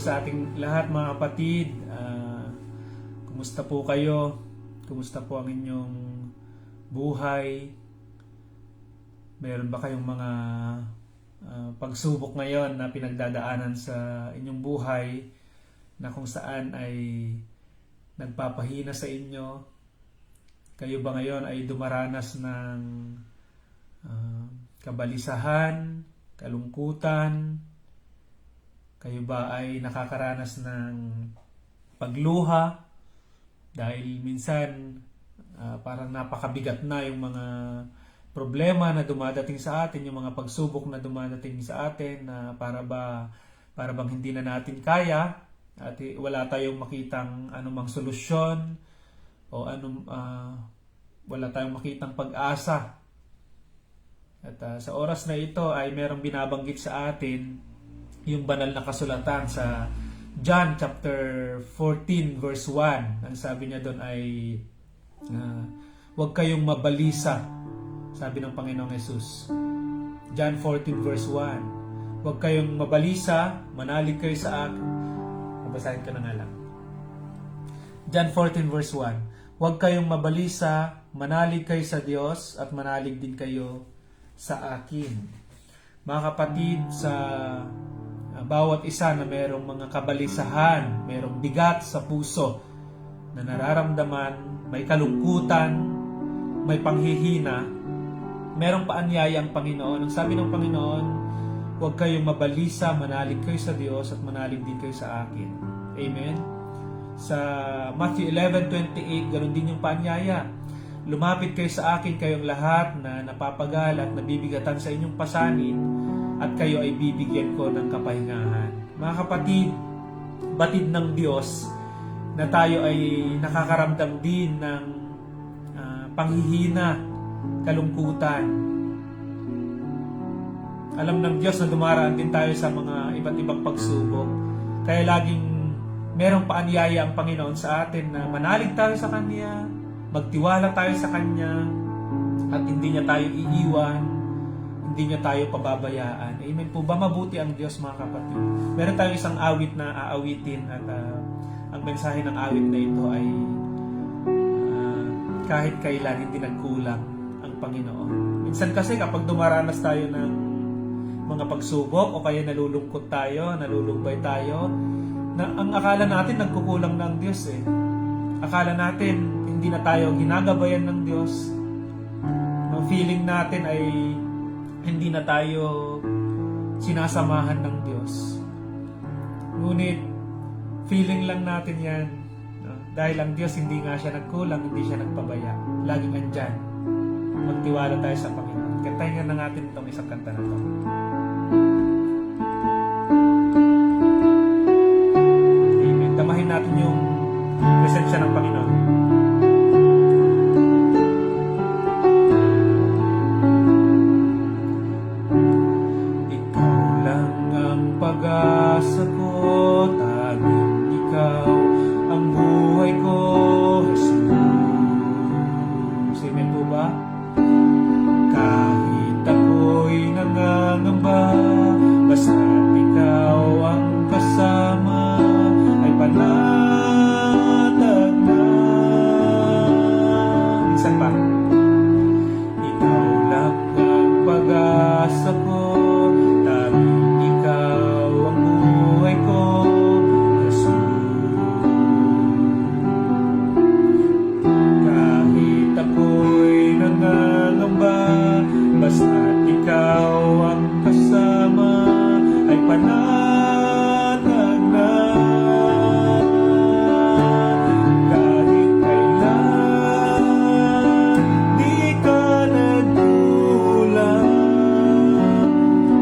sa ating lahat mga kapatid. Kumusta po kayo? Kumusta po ang inyong buhay? Meron ba kayong mga pagsubok ngayon na pinagdadaanan sa inyong buhay na kung saan ay nagpapahina sa inyo? Kayo ba ngayon ay dumaranas ng kabalisahan, kalungkutan? Kayo ba ay nakakaranas ng pagluha dahil minsan parang napakabigat na yung mga problema na dumadating sa atin, yung mga pagsubok na dumadating sa atin na para bang hindi na natin kaya at wala tayong makitang anumang solusyon o wala tayong makitang pag-asa. At sa oras na ito ay merong binabanggit sa atin yung banal na kasulatan sa John chapter 14 verse 1. Ang sabi niya doon ay huwag kayong mabalisa, sabi ng Panginoong Yesus. John 14 verse 1. Huwag kayong mabalisa, manalig kayo sa akin. Babasahin ko na nga lang. John 14 verse 1. Huwag kayong mabalisa, manalig kayo sa Diyos at manalig din kayo sa akin. Mga kapatid, sa bawat isa na merong mga kabalisahan, merong bigat sa puso na nararamdaman, may kalungkutan, may panghihina, merong paanyaya ang Panginoon. Ang sabi ng Panginoon, huwag kayong mabalisa, manalig kayo sa Diyos at manalig din kayo sa akin. Amen? Sa Matthew 11:28, ganoon din yung paanyaya. Lumapit kayo sa akin, kayong lahat na napapagal at nabibigatan sa inyong pasanin, at kayo ay bibigyan ko ng kapahingahan. Mga kapatid, batid ng Diyos na tayo ay nakakaramdam din ng panghihina, kalungkutan. Alam ng Diyos na dumaraan din tayo sa mga iba't ibang pagsubok. Kaya laging merong paanyaya ang Panginoon sa atin na manalig tayo sa Kanya, magtiwala tayo sa Kanya, at hindi niya tayo iiwan, hindi niya tayo pababayaan. Amen po ba? Mabuti ang Diyos, mga kapatid. Meron tayong isang awit na aawitin at ang mensahe ng awit na ito ay kahit kailan hindi nagkulang ang Panginoon. Minsan kasi kapag dumaranas tayo ng mga pagsubok o kaya nalulungkot tayo, nalulumbay tayo, na ang akala natin nagkukulang ng Diyos eh. Akala natin hindi na tayo ginagabayan ng Diyos. Ang feeling natin ay hindi na tayo sinasamahan ng Diyos. Ngunit, feeling lang natin yan. No? Dahil ang Diyos hindi nga siya nagkulang, hindi siya nagpabaya. Laging andyan. Magtiwala tayo sa Panginoon. Kantahin nga na natin itong isang kanta na ito. Amen. Damahin natin yung presensya ng Panginoon. Pag-asa ko, tanging ikaw ang buhay ko, Jesus. Amen po ba? Kahit ako'y nangangamba, basta't ikaw ang kasama, ay panatag na. Minsan pa? Ikaw lang ang pag-asa ko, basta't ikaw ang kasama, ay panatag na. Kahit kailan di ka nagkulang,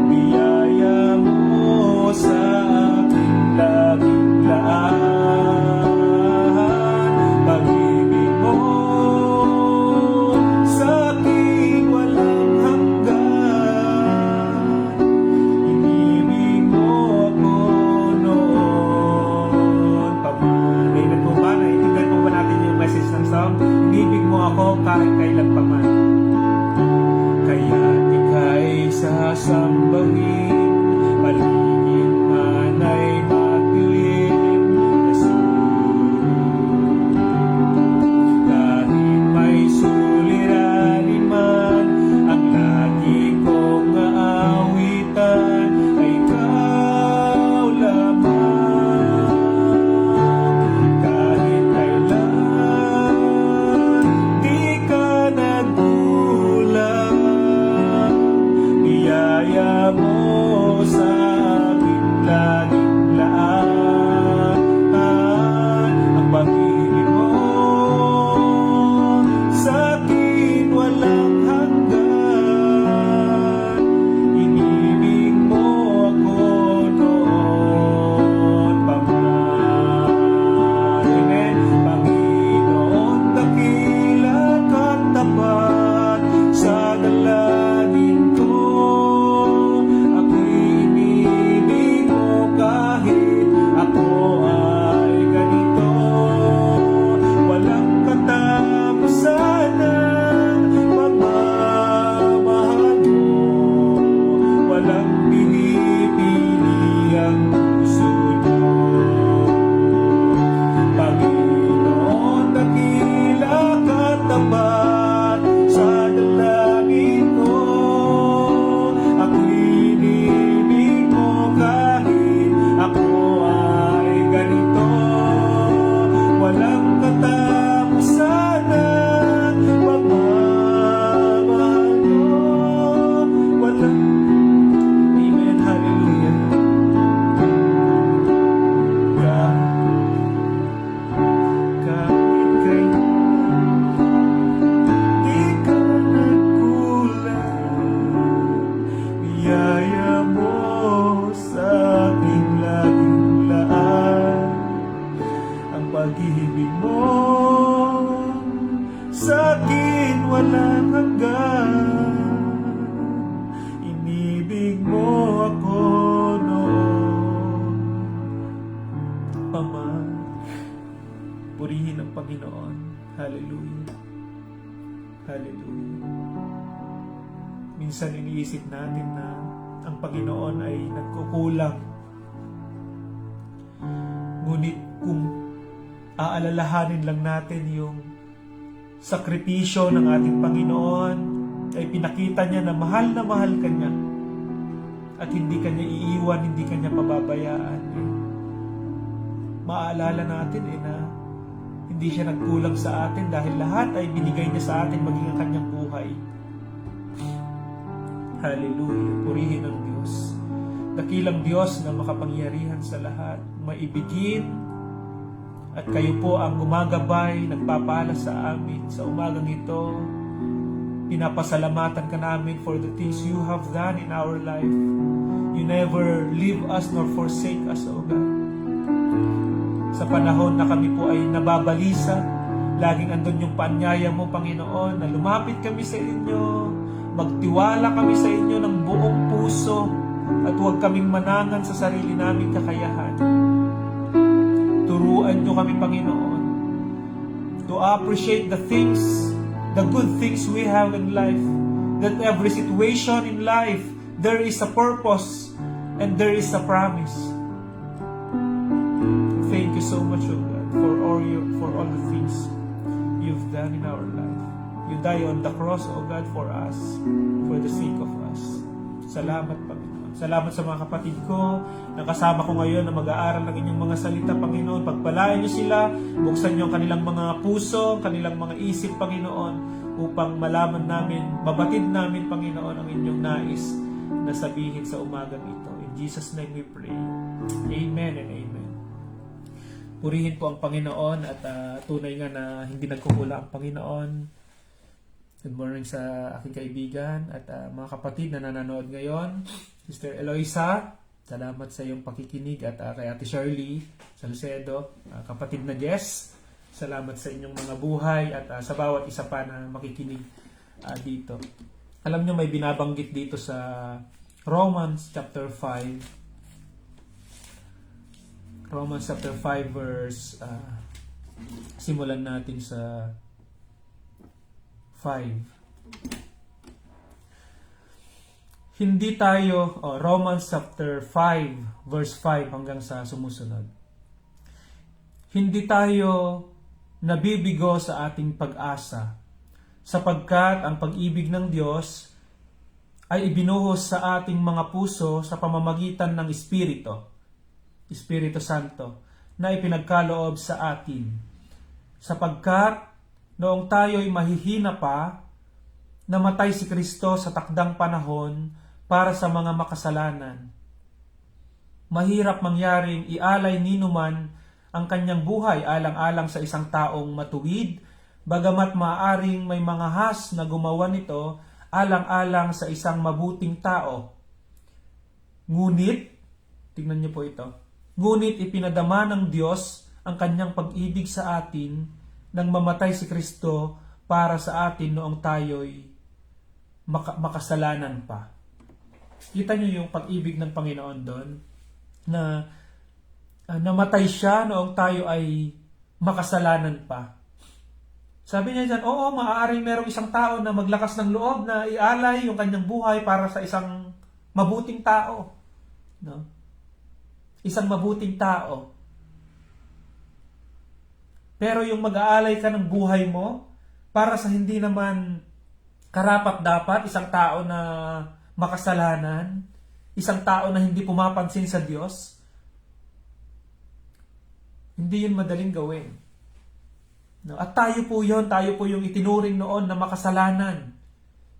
biyaya mo sa aking laging laan. Pag-ibig mo sa aking walang ibig mo ako kahit kailan pa man. Kaya ika'y sasambahin, paligid man ay matilim. tapat sa dalangin ko. Ako'y inibig mo kahit ako ay ganito. Walang katapusan ang pagmamahal mo. Walang... Amen, hallelujah. Kahit kailan di ka nagkulang, biyaya mo sa aking laging laan. Ang pag-ibig mo sa akin walang hanggan. Inibig mo ako noon pa man. Purihin ang Panginoon. Hallelujah. Hallelujah. Minsan iniisip natin na ang Panginoon ay nagkukulang. Ngunit kung aalalahanin lang natin yung sakripisyo ng ating Panginoon, ay pinakita niya na mahal ka niya at hindi ka niya iiwan, hindi ka niya pababayaan. Maaalala natin na hindi siya nagkulang sa atin dahil lahat ay binigay niya sa atin maging ang kanyang buhay. Hallelujah. Purihin ang Diyos. Dakilang Diyos na makapangyarihan sa lahat, maibigin, at kayo po ang gumagabay, nagpapala sa amin sa umagang ito. Pinapasalamatan ka namin for the things you have done in our life. You never leave us nor forsake us, O God. Sa panahon na kami po ay nababalisa, laging andun yung paanyaya mo, Panginoon, na lumapit kami sa inyo, magtiwala kami sa inyo ng buong puso, at huwag kaming manangan sa sarili naming kakayahan. Turuan nyo kami, Panginoon, to appreciate the good things we have in life, that every situation in life, there is a purpose, and there is a promise. Thank you so much, O God, for all the things you've done in our life. You died on the cross, O God, for us, for the sake of us. Salamat, Panginoon. Salamat sa mga kapatid ko na kasama ko ngayon na mag-aaral ng inyong mga salita, Panginoon. Pagpalain niyo sila, buksan niyo ang kanilang mga puso, kanilang mga isip, Panginoon, upang malaman namin, mabatid namin, Panginoon, ang inyong nais na sabihin sa umagang ito. In Jesus' name we pray. Amen and amen. Purihin po ang Panginoon at tunay nga na hindi nagkukula ang Panginoon. Good morning sa aking kaibigan at mga kapatid na nanonood ngayon. Sister Eloisa, salamat sa iyong pakikinig at kay Ate Shirley Salcedo, kapatid na Jess, salamat sa inyong mga buhay at sa bawat isa pa na makikinig dito. Alam nyo, may binabanggit dito sa Romans chapter 5. Romans chapter 5 verse simulan natin sa 5. Hindi tayo, Romans chapter 5 verse 5 hanggang sa sumusunod. Hindi tayo nabibigo sa ating pag-asa, sapagkat ang pag-ibig ng Diyos ay ibinuhos sa ating mga puso sa pamamagitan ng Espiritu Santo, na ipinagkaloob sa atin. Sapagkat noong tayo'y mahihina pa, namatay si Kristo sa takdang panahon para sa mga makasalanan. Mahirap mangyaring ialay ninuman ang kanyang buhay alang-alang sa isang taong matuwid, bagamat maaaring may mga has na gumawa nito alang-alang sa isang mabuting tao. Ngunit, tingnan niyo po ito, ngunit ipinadama ng Diyos ang kanyang pag-ibig sa atin nang mamatay si Kristo para sa atin noong tayo'y makasalanan pa. Kita niyo yung pag-ibig ng Panginoon doon, na namatay siya noong tayo ay makasalanan pa. Sabi niya dyan, oo, maaaring merong isang tao na maglakas ng loob na ialay yung kanyang buhay para sa isang mabuting tao. No? Isang mabuting tao. Pero yung mag-aalay ka ng buhay mo para sa hindi naman karapat-dapat, isang tao na makasalanan, isang tao na hindi pumapansin sa Diyos, hindi yun madaling gawin. No? At tayo po yung itinuring noon na makasalanan.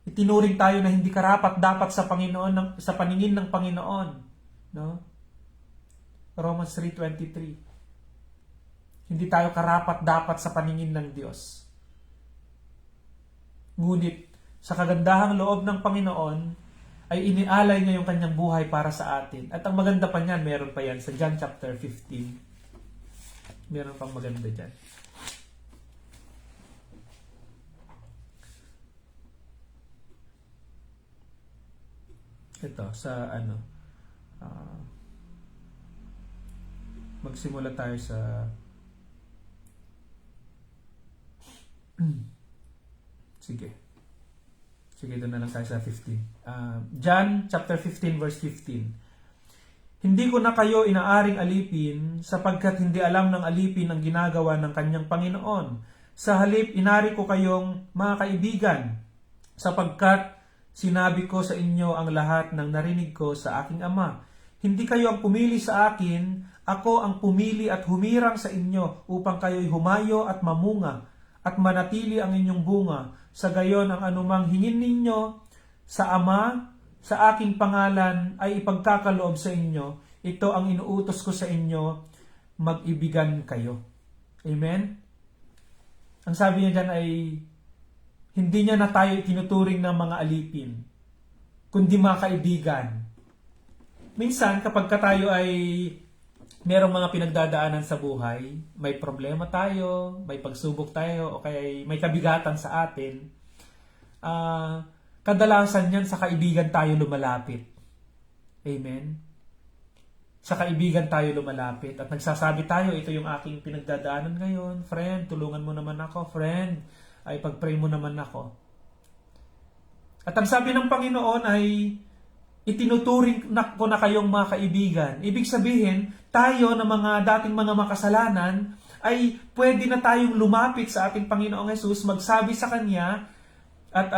Itinuring tayo na hindi karapat-dapat sa Panginoon, sa paningin ng Panginoon. No? Romans 3:23. Hindi tayo karapat-dapat sa paningin ng Diyos. Ngunit, sa kagandahang loob ng Panginoon, ay inialay niya yung kanyang buhay para sa atin. At ang maganda pa niyan, meron pa yan sa John chapter 15. Meron pang maganda dyan. Ito, sa magsimula tayo sa Sige, doon na lang tayo sa 15. John chapter 15 verse 15. Hindi ko na kayo inaaring alipin sapagkat hindi alam ng alipin ang ginagawa ng kanyang Panginoon. Sa halip, inari ko kayong mga kaibigan sapagkat sinabi ko sa inyo ang lahat ng narinig ko sa aking Ama. Hindi kayo ang pumili sa akin, ako ang pumili at humirang sa inyo upang kayo'y humayo at mamunga at manatili ang inyong bunga. Sa gayon ang anumang hingin ninyo sa Ama, sa aking pangalan ay ipagkakaloob sa inyo. Ito ang inuutos ko sa inyo, mag-ibigan kayo. Amen? Ang sabi niya dyan ay, hindi niya na tayo tinuturing ng mga alipin, kundi mga kaibigan. Minsan, kapag tayo ay merong mga pinagdadaanan sa buhay, may problema tayo, may pagsubok tayo, o kaya may kabigatan sa atin, kadalasan yan sa kaibigan tayo lumalapit. Amen? Sa kaibigan tayo lumalapit at nagsasabi tayo, ito yung aking pinagdadaanan ngayon, friend, tulungan mo naman ako, friend, ay pag-pray mo naman ako. At ang sabi ng Panginoon ay, itinuturing ko na kayong mga kaibigan. Ibig sabihin, tayo na mga dating mga makasalanan, ay pwede na tayong lumapit sa ating Panginoong Hesus, magsabi sa Kanya, at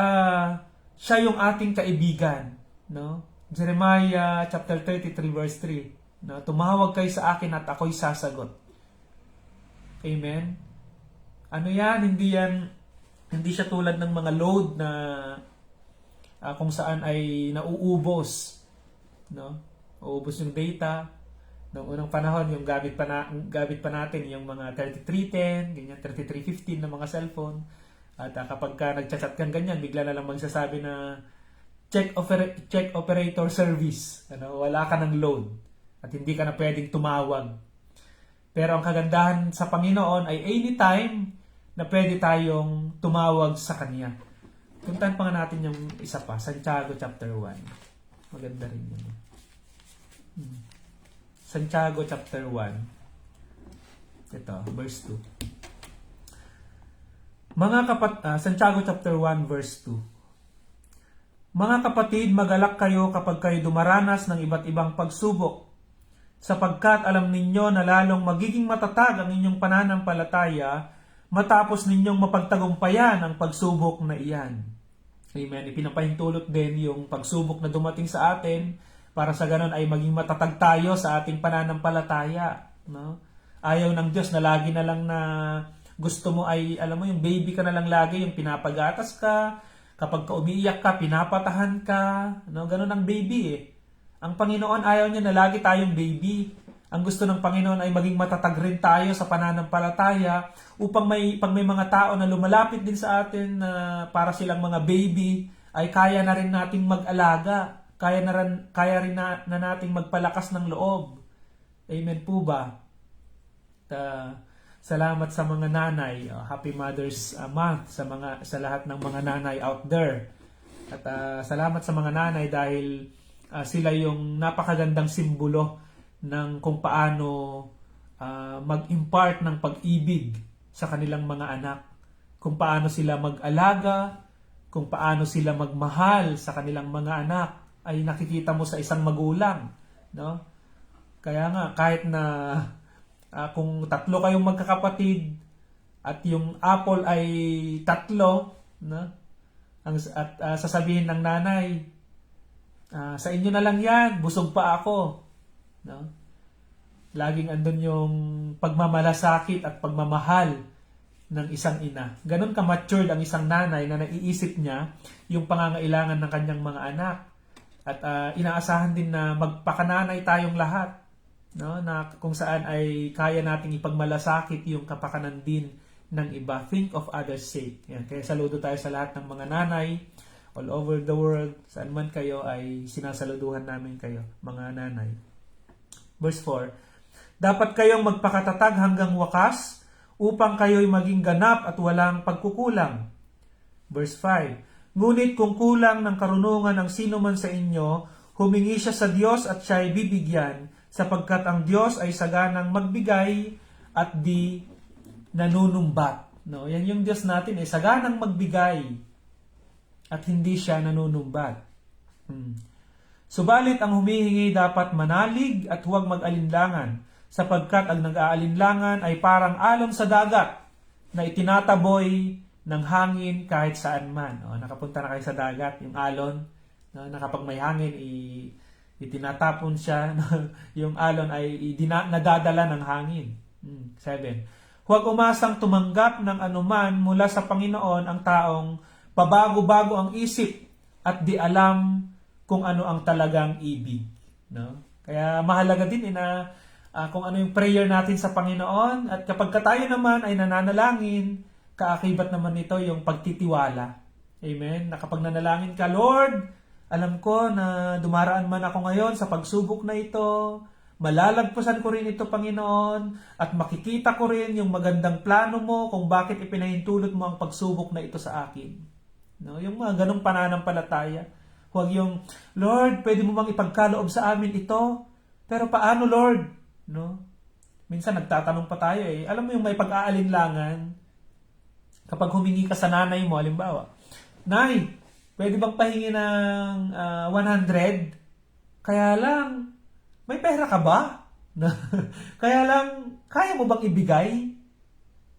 siya yung ating kaibigan. No? Jeremiah chapter 33 verse 3. No? Tumawag kayo sa akin at ako'y sasagot. Amen? Ano yan? Hindi siya tulad ng mga load na kung saan ay nauubos, no? Uubos yung data. Noong unang panahon, yung gamit pa natin yung mga 3310, ganyan 3315 na mga cellphone. At kapag ka nagchat-chat kang ganyan, bigla na lang magsasabi na check operator service. Wala ka ng load at hindi ka na pwedeng tumawag. Pero ang kagandahan sa Panginoon ay anytime na pwede tayong tumawag sa Kanya. Puntahan pa nga natin yung isa pa, Santiago chapter 1. Maganda rin yun. Santiago chapter 1. Ito, verse 2. Santiago chapter 1 verse 2. Mga kapatid, magalak kayo kapag kayo dumaranas ng iba't ibang pagsubok, sapagkat alam ninyo na lalong magiging matatag ang inyong pananampalataya matapos ninyong mapagtagumpayan ang pagsubok na iyan. Amen. Ipinapahintulot din yung pagsubok na dumating sa atin para sa ganon ay maging matatag tayo sa ating pananampalataya. No? Ayaw ng Diyos na lagi na lang na gusto mo ay, alam mo, yung baby ka na lang lagi, yung pinapagatas ka, kapag ka umiiyak ka, pinapatahan ka. No? Ganon ang baby eh. Ang Panginoon ayaw niya na lagi tayong baby. Ang gusto ng Panginoon ay maging matatag rin tayo sa pananampalataya upang pag may mga tao na lumalapit din sa atin na para silang mga baby, ay kaya na rin nating mag-alaga. Kaya rin na nating magpalakas ng loob. Amen po ba? Salamat sa mga nanay. Happy Mother's Month sa lahat ng mga nanay out there. At salamat sa mga nanay dahil sila yung napakagandang simbolo ng kung paano mag-impart ng pag-ibig sa kanilang mga anak. Kung paano sila mag-alaga, kung paano sila magmahal sa kanilang mga anak, ay nakikita mo sa isang magulang. No? Kaya nga, kahit na kung tatlo kayong magkakapatid, at yung apple ay 3, no? Sasabihin ng nanay, sa inyo na lang yan, busog pa ako. No? Laging andun yung pagmamalasakit at pagmamahal ng isang ina. Ganon ka-matured ang isang nanay na naiisip niya yung pangangailangan ng kanyang mga anak. At inaasahan din na magpakananay tayong lahat. No? Na kung saan ay kaya nating ipagmalasakit yung kapakanan din ng iba. Think of others' sake. Yan. Kaya saludo tayo sa lahat ng mga nanay all over the world. Saan man kayo ay sinasaluduhan namin kayo, mga nanay. Verse 4, dapat kayong magpakatatag hanggang wakas upang kayo'y maging ganap at walang pagkukulang. Verse 5, ngunit kung kulang ng karunungan ang sino man sa inyo, humingi siya sa Diyos at siya'y bibigyan, sapagkat ang Diyos ay saganang magbigay at di nanunumbat. No, yan yung Diyos natin, saganang magbigay at hindi siya nanunumbat. Subalit ang humihingi dapat manalig at huwag mag-alinlangan, sapagkat ang nag-aalinlangan ay parang alon sa dagat na itinataboy ng hangin kahit saan man. O, nakapunta na kayo sa dagat, yung alon, no, na kapag may hangin, itinatapon siya. Yung alon ay nadadala ng hangin. 7. Huwag umasang tumanggap ng anuman mula sa Panginoon ang taong pabago-bago ang isip at di alam kung ano ang talagang ibig. No? Kaya mahalaga din na kung ano yung prayer natin sa Panginoon, at kapag tayo naman ay nananalangin, kaakibat naman nito yung pagtitiwala. Amen? Na kapag nanalangin ka, Lord, alam ko na dumaraan man ako ngayon sa pagsubok na ito, malalagpasan ko rin ito, Panginoon, at makikita ko rin yung magandang plano mo kung bakit ipinahintulot mo ang pagsubok na ito sa akin. No? Yung mga ganong pananampalataya. Huwag yung, Lord, pwede mo bang ipagkaloob sa amin ito? Pero paano, Lord? No? Minsan nagtatanong pa tayo Alam mo yung may pag-aalinlangan, kapag humingi ka sa nanay mo, halimbawa, Nay, pwede bang pahingi ng 100? Kaya lang, may pera ka ba? Kaya lang, kaya mo bang ibigay?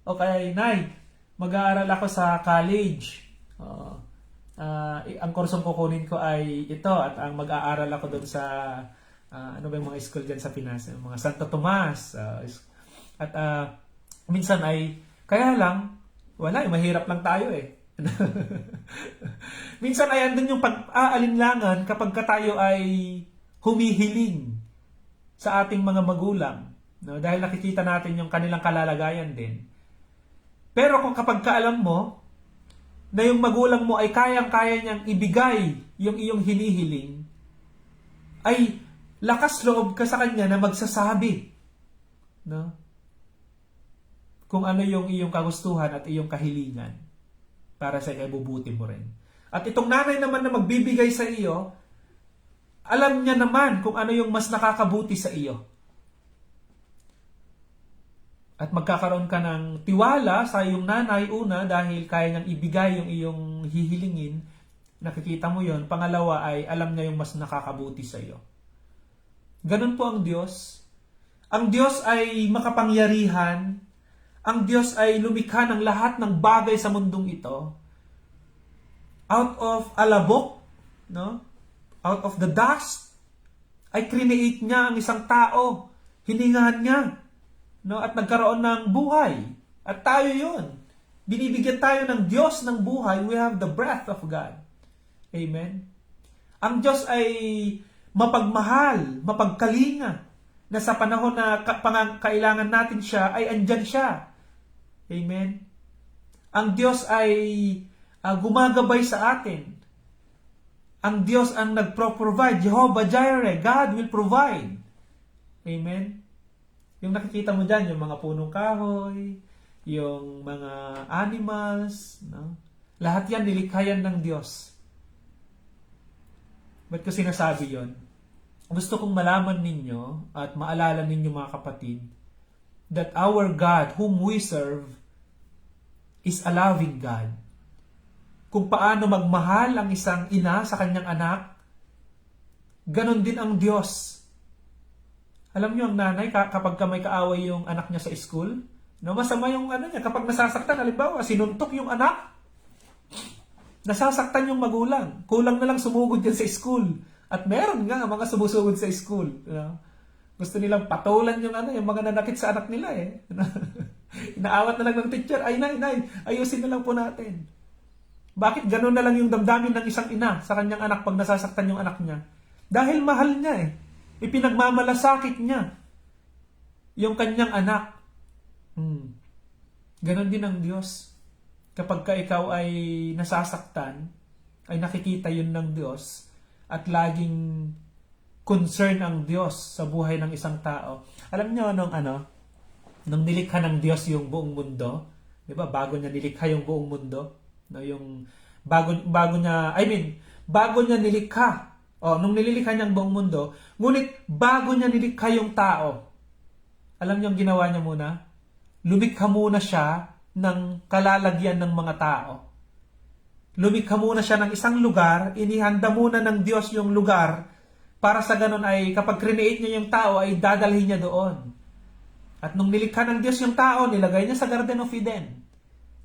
O kaya, Nay, mag-aaral ako sa college. Ang kursong kukunin ko ay ito, at ang mag-aaral ako doon sa ano ba yung mga school dyan sa Pinas, mga Santo Tomas. At minsan ay, kaya lang, wala, mahirap lang tayo Minsan ay andun yung pag-aalinlangan kapag tayo ay humihiling sa ating mga magulang. No? Dahil nakikita natin yung kanilang kalalagayan din. Pero kung kapag kaalam mo na yung magulang mo ay kayang-kaya niyang ibigay yung iyong hinihiling, ay lakas loob ka sa kanya na magsasabi. No? Kung ano yung iyong kagustuhan at iyong kahilingan para sa ikabubuti mo rin. At itong nanay naman na magbibigay sa iyo, alam niya naman kung ano yung mas nakakabuti sa iyo. At magkakaroon ka ng tiwala sa iyong nanay, una, dahil kaya niyang ibigay yung iyong hihilingin. Nakikita mo yon. Pangalawa ay alam niya yung mas nakakabuti sa iyo. Ganun po ang Diyos. Ang Diyos ay makapangyarihan. Ang Diyos ay lumikha ng lahat ng bagay sa mundong ito. Out of alabok, no? Out of the dust, ay create niya ang isang tao. Hiningahan niya. No? At nagkaroon ng buhay. At tayo yun. Binibigyan tayo ng Diyos ng buhay. We have the breath of God. Amen? Ang Diyos ay mapagmahal, mapagkalinga, na sa panahon na kailangan natin siya, ay andyan siya. Amen? Ang Diyos ay gumagabay sa atin. Ang Diyos ang nagpro-provide. Jehovah Jireh, God will provide. Amen? Yung nakikita mo dyan, yung mga punong kahoy, yung mga animals, no? Lahat yan, nilikha yan ng Diyos. Ba't ko sinasabi yon? Gusto kong malaman ninyo at maalala ninyo, mga kapatid, that our God, whom we serve, is a loving God. Kung paano magmahal ang isang ina sa kanyang anak, ganon din ang Diyos. Alam niyo, ang nanay, kapag may kaaway yung anak niya sa school, No, masama yung ano niya. Kapag nasasaktan, halimbawa, sinuntok yung anak, nasasaktan yung magulang. Kulang na lang sumugod yan sa school. At meron nga mga sumusugod sa school. Gusto nilang patulan yung yung mga nanakit sa anak nila eh. Inaawat na lang ng teacher, ay nay, ayusin na lang po natin. Bakit ganun na lang yung damdamin ng isang ina sa kanyang anak pag nasasaktan yung anak niya? Dahil mahal niya eh. Ipinagmamalasakit niya yung kanyang anak. Ganon din ang Diyos. Kapag ka ikaw ay nasasaktan, ay nakikita yun ng Diyos at laging concern ang Diyos sa buhay ng isang tao. Alam niyo nung nilikha ng Diyos yung buong mundo, 'di ba? Bago niya nilikha yung buong mundo, no, yung bago niya nilikha. Nung nililikha niya ang buong mundo, ngunit bago niya nilikha yung tao, alam niyo ang ginawa niya muna? Lumikha muna siya ng kalalagyan ng mga tao. Lumikha muna siya ng isang lugar, inihanda muna ng Diyos yung lugar para sa ganun ay kapag create niya yung tao ay dadalhin niya doon. At nung nilikha ng Diyos yung tao, nilagay niya sa Garden of Eden.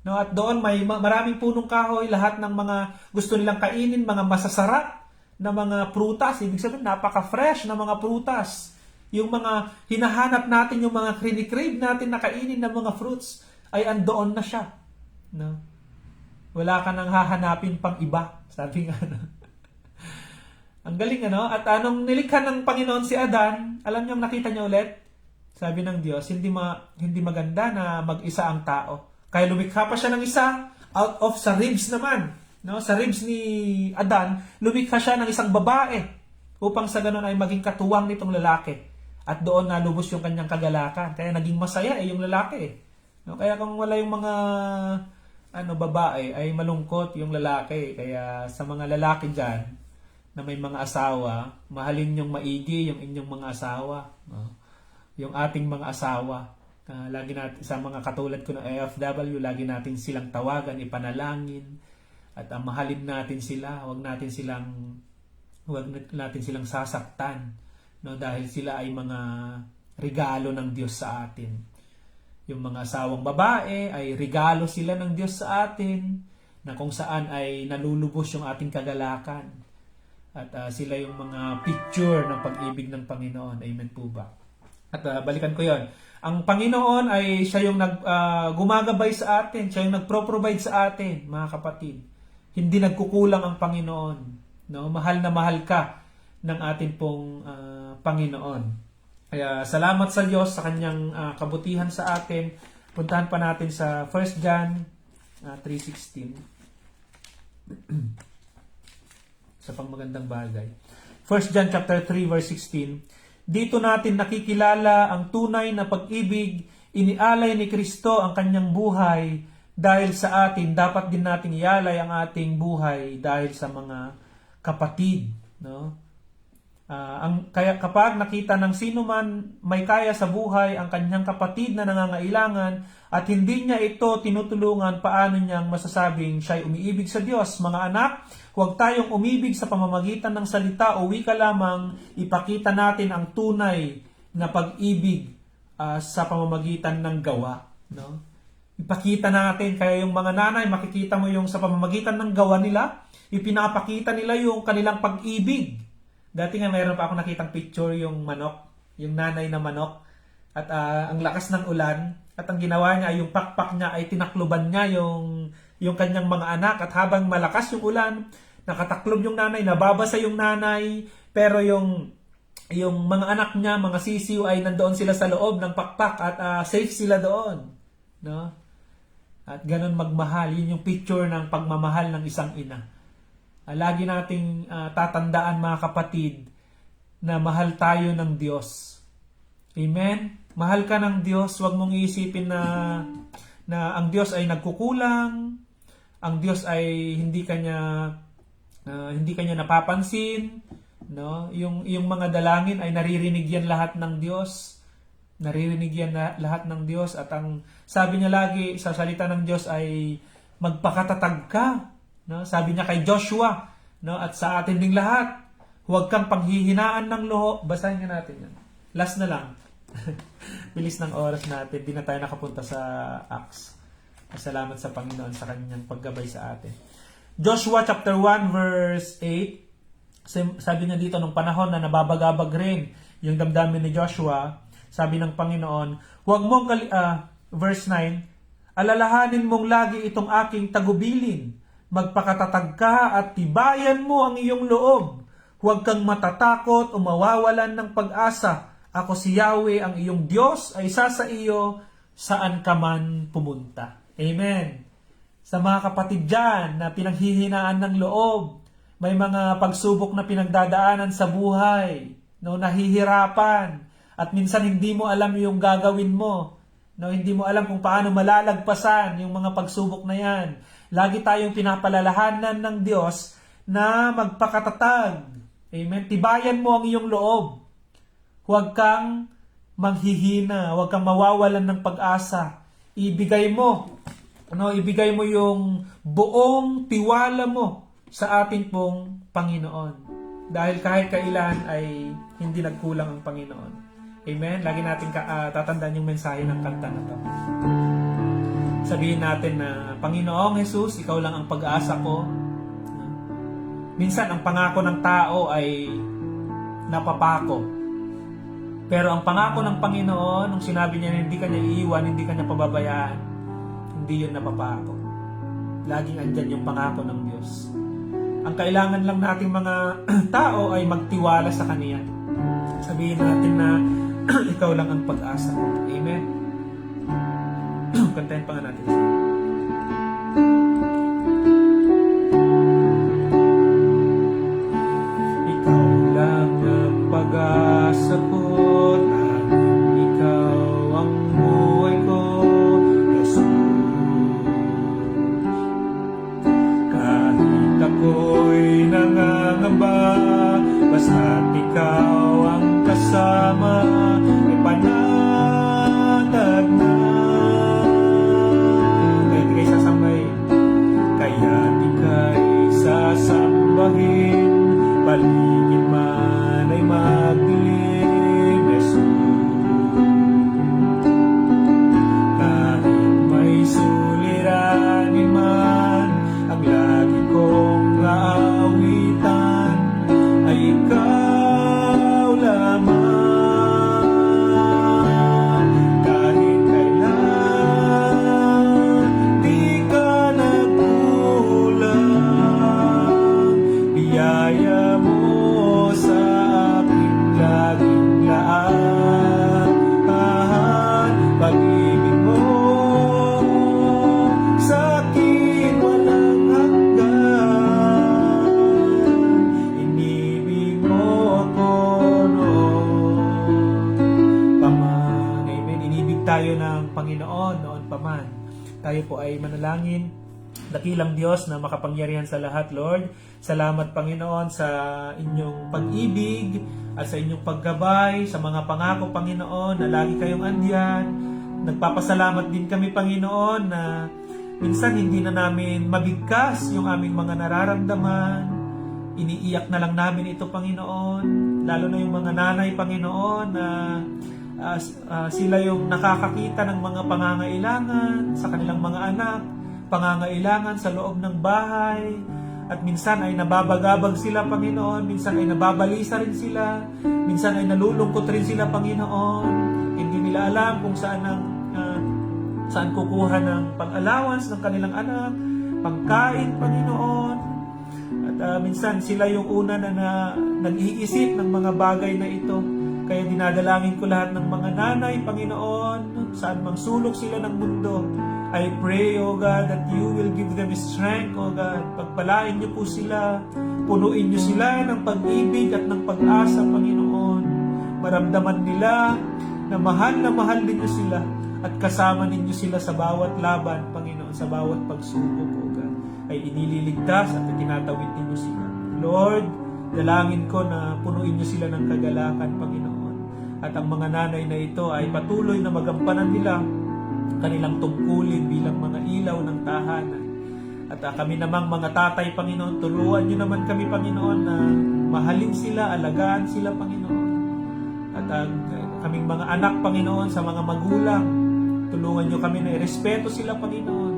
No, at doon may maraming punong kahoy, lahat ng mga gusto nilang kainin, mga masasarap na mga prutas, ibig sabihin napaka-fresh na mga prutas. Yung mga hinahanap natin, yung mga crave natin na kainin ng mga fruits, ay andoon na siya. No? Wala ka nang hahanapin pang iba. Sabi nga, ang galing, At anong nilikha ng Panginoon si Adan, alam niyo, nakita niyo ulit? Sabi ng Diyos, hindi maganda na mag-isa ang tao. Kaya lumikha pa siya ng isa, out of sa ribs naman. No? Sa ribs ni Adan, lumikha siya ng isang babae upang sa ganun ay maging katuwang nitong lalaki. At doon nalubos yung kanyang kagalakan. Kaya naging masaya yung lalaki. No? Kaya kung wala yung mga babae, ay malungkot yung lalaki. Kaya sa mga lalaki dyan, na may mga asawa, mahalin yung maigi yung inyong mga asawa. No? Yung ating mga asawa. Lagi natin, sa mga katulad ko ng AFW, lagi natin silang tawagan, ipanalangin. At mahalin natin sila. Huwag natin silang sasaktan. No, dahil sila ay mga regalo ng Diyos sa atin. Yung mga asawang babae ay regalo sila ng Diyos sa atin na kung saan ay nalulubos yung ating kagalakan. At sila yung mga picture ng pag-ibig ng Panginoon. Amen po ba? At balikan ko yon. Ang Panginoon ay siya yung gumagabay sa atin. Siya yung nagpro-provide sa atin, mga kapatid. Hindi nagkukulang ang Panginoon. No? Mahal na mahal ka ng ating pong Panginoon. Kaya salamat sa Diyos sa kanyang kabutihan sa atin. Puntahan pa natin sa 1 John 3:16. Sa pangmagandang bagay. 1 John chapter 3 verse 16. Dito natin nakikilala ang tunay na pag-ibig, inialay ni Kristo ang kanyang buhay dahil sa atin. Dapat din nating ialay ang ating buhay dahil sa mga kapatid, no? Kaya kapag nakita ng sino man may kaya sa buhay ang kanyang kapatid na nangangailangan at hindi niya ito tinutulungan, paano niyang masasabing siya'y umiibig sa Diyos? Mga anak, huwag tayong umibig sa pamamagitan ng salita o wika lamang, ipakita natin ang tunay na pag-ibig sa pamamagitan ng gawa. No? Ipakita natin, kaya yung mga nanay, makikita mo yung sa pamamagitan ng gawa nila, ipinapakita nila yung kanilang pag-ibig. Dati nga mayroon pa ako nakitang picture yung manok, yung nanay na manok, at ang lakas ng ulan, at ang ginawa niya ay yung pakpak niya ay tinakluban niya yung kanyang mga anak, at habang malakas yung ulan, nakataklob yung nanay, nababasa yung nanay, pero yung mga anak niya, mga sisiw ay nandoon sila sa loob ng pakpak at safe sila doon. No? At ganun magmahal, yun yung picture ng pagmamahal ng isang ina. Lagi nating tatandaan, mga kapatid, na mahal tayo ng Diyos. Amen? Mahal ka ng Diyos. Huwag mong iisipin na ang Diyos ay nagkukulang, ang Diyos ay hindi kanya napapansin, no? Yung mga dalangin ay naririnig yan lahat ng Diyos. Naririnig yan lahat ng Diyos, at ang sabi niya lagi sa salita ng Diyos ay magpakatatag ka. No? Sabi niya kay Joshua, no? At sa atin ding lahat, huwag kang panghihinaan ng loob. Basahin nga natin yan. Last na lang. Bilis ng oras natin, di na tayo nakapunta sa Acts. Salamat sa Panginoon sa kanyang paggabay sa atin. Joshua chapter 1 verse 8, sabi niya dito, nung panahon na nababagabag rin yung damdamin ni Joshua, sabi ng Panginoon, huwag mong, verse 9, alalahanin mong lagi itong aking tagubilin, magpakatatag ka at tibayan mo ang iyong loob. Huwag kang matatakot o mawawalan ng pag-asa. Ako si Yahweh, ang iyong Diyos, ay isa sa iyo saan ka man pumunta. Amen. Sa mga kapatid dyan na pinanghihinaan ng loob, may mga pagsubok na pinagdadaanan sa buhay, no, nahihirapan, at minsan hindi mo alam yung gagawin mo, no, hindi mo alam kung paano malalagpasan yung mga pagsubok na yan. Lagi tayong pinapalalahanan ng Diyos na magpakatatag. Amen. Tibayan mo ang iyong loob. Huwag kang manghihina, huwag kang mawawalan ng pag-asa. Ibigay mo yung buong tiwala mo sa ating pong Panginoon. Dahil kahit kailan ay hindi nagkulang ang Panginoon. Amen? Lagi natin tatandaan yung mensahe ng kanta na to. Sabihin natin na, Panginoong Jesus, ikaw lang ang pag-asa ko. Minsan, ang pangako ng tao ay napapako. Pero ang pangako ng Panginoon, nung sinabi niya na hindi kanya iiwan, hindi kanya pababayaan, hindi yun napapako. Laging andyan yung pangako ng Diyos. Ang kailangan lang nating mga tao ay magtiwala sa Kanya. Sabihin natin na ikaw lang ang pag-asa ko. Amen. Kantahin pa nga natin. Ikaw lang ang pag-asa ko, ikaw ang buhay ko, Jesus. Kahit ako'y nangangamba, basta't ikaw ang kasama, ay panatag na. Kaya sasambay, kaya di ka'y sasambahin, paligid man ay magdilim, Jesus. Kahit may suliranin man, ang lagi kong aawitan ay ikaw lamang. Kahit kailan di ka nagkulang, biyaya mo sa aking laging laan. Pag-ibig mo sa akin walang hanggan, inibig mo ako noon paman. Amen. Inibig tayo ng Panginoon noon paman. Tayo po ay manalangin. Dakilang Diyos na makapangyarihan sa lahat, Lord. Salamat, Panginoon, sa inyong pag-ibig at sa inyong paggabay, sa mga pangako, Panginoon, na lagi kayong andyan. Nagpapasalamat din kami, Panginoon, na minsan hindi na namin mabigkas yung aming mga nararamdaman. Iniiyak na lang namin ito, Panginoon. Lalo na yung mga nanay, Panginoon, na sila yung nakakakita ng mga pangangailangan sa kanilang mga anak, pangangailangan sa loob ng bahay, at minsan ay nababagabag sila, Panginoon, minsan ay nababalisa rin sila, minsan ay nalulungkot rin sila, Panginoon. Hindi nila alam kung saan kukuha ng pang-allowance ng kanilang anak, pangkain, Panginoon. At minsan sila yung una na nag-iisip ng mga bagay na ito. Kaya dinadalangin ko lahat ng mga nanay, Panginoon, saan mang sulok sila ng mundo. I pray, O God, that you will give them strength, O God. Pagpalain niyo po sila, punuin niyo sila ng pag-ibig at ng pag-asa, Panginoon. Maramdaman nila na mahal din niyo sila at kasama ninyo sila sa bawat laban, Panginoon, sa bawat pagsubok, O God. Ay inililigtas at tinatawid ninyo sila. Lord, dalangin ko na punuin niyo sila ng kagalakan, Panginoon. At ang mga nanay na ito ay patuloy na magampanan nila kanilang tungkulin bilang mga ilaw ng tahanan. At kami namang mga tatay, Panginoon, turuan niyo naman kami, Panginoon, na mahalin sila, alagaan sila, Panginoon. At kaming mga anak, Panginoon, sa mga magulang. Tulungan nyo kami na irespeto sila, Panginoon,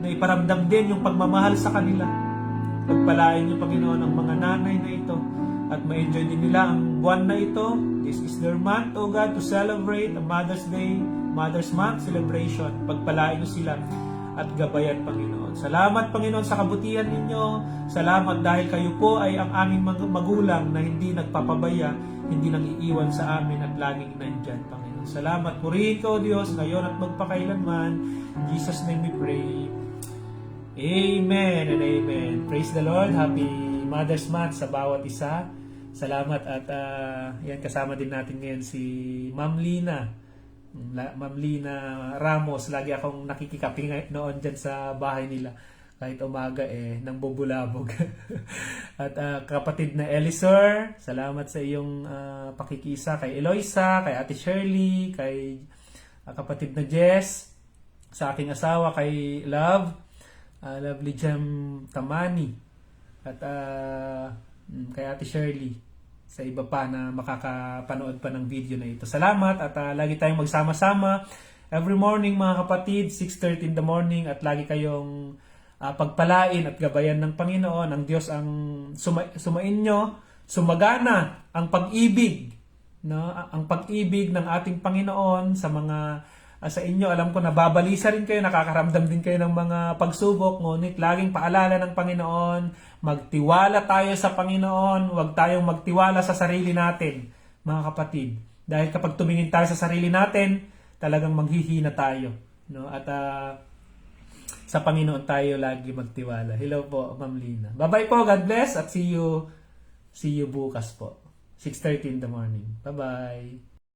na iparamdam din yung pagmamahal sa kanila. Pagpalain nyo, Panginoon, ang mga nanay na ito at ma-enjoy din nila ang buwan na ito. This is their month, O God, to celebrate the Mother's Day, Mother's Month celebration. Pagpalain nyo sila at gabayan, Panginoon. Salamat, Panginoon, sa kabutihan ninyo. Salamat dahil kayo po ay ang aming magulang na hindi nagpapabaya, hindi nang iiwan sa amin at laging nandyan, Panginoon. Salamat. Purihin ka, O Diyos, ngayon at magpakailanman. In Jesus' name we pray. Amen and amen. Praise the Lord. Happy Mother's Month sa bawat isa. Salamat at yan, kasama din natin ngayon si Ma'am Lina. Ma'am Lina Ramos. Lagi akong nakikikapi noon dyan sa bahay nila. Kahit umaga nang bubulabog. At kapatid na Elisor, salamat sa iyong pakikisa. Kay Eloisa, kay Ate Shirley, kay kapatid na Jess, sa aking asawa, kay Lovely Gem Tamani, at kay Ate Shirley, sa iba pa na makakapanood pa ng video na ito. Salamat at lagi tayong magsama-sama every morning, mga kapatid, 6:30 in the morning, at lagi kayong pagpalain at gabayan ng Panginoon. Ang Diyos ang sumainyo, sumagana ang pag-ibig, no? Ang pag-ibig ng ating Panginoon sa mga sa inyo. Alam ko nababalisa rin kayo, nakakaramdam din kayo ng mga pagsubok, ngunit laging paalala ng Panginoon, magtiwala tayo sa Panginoon, huwag tayong magtiwala sa sarili natin, mga kapatid. Dahil kapag tumingin tayo sa sarili natin, talagang manghihina tayo, no? At sa Panginoon tayo lagi magtiwala. Hello po, Ma'am Lina. Bye-bye po, God bless, at see you bukas po, 6:30 in the morning. Bye-bye.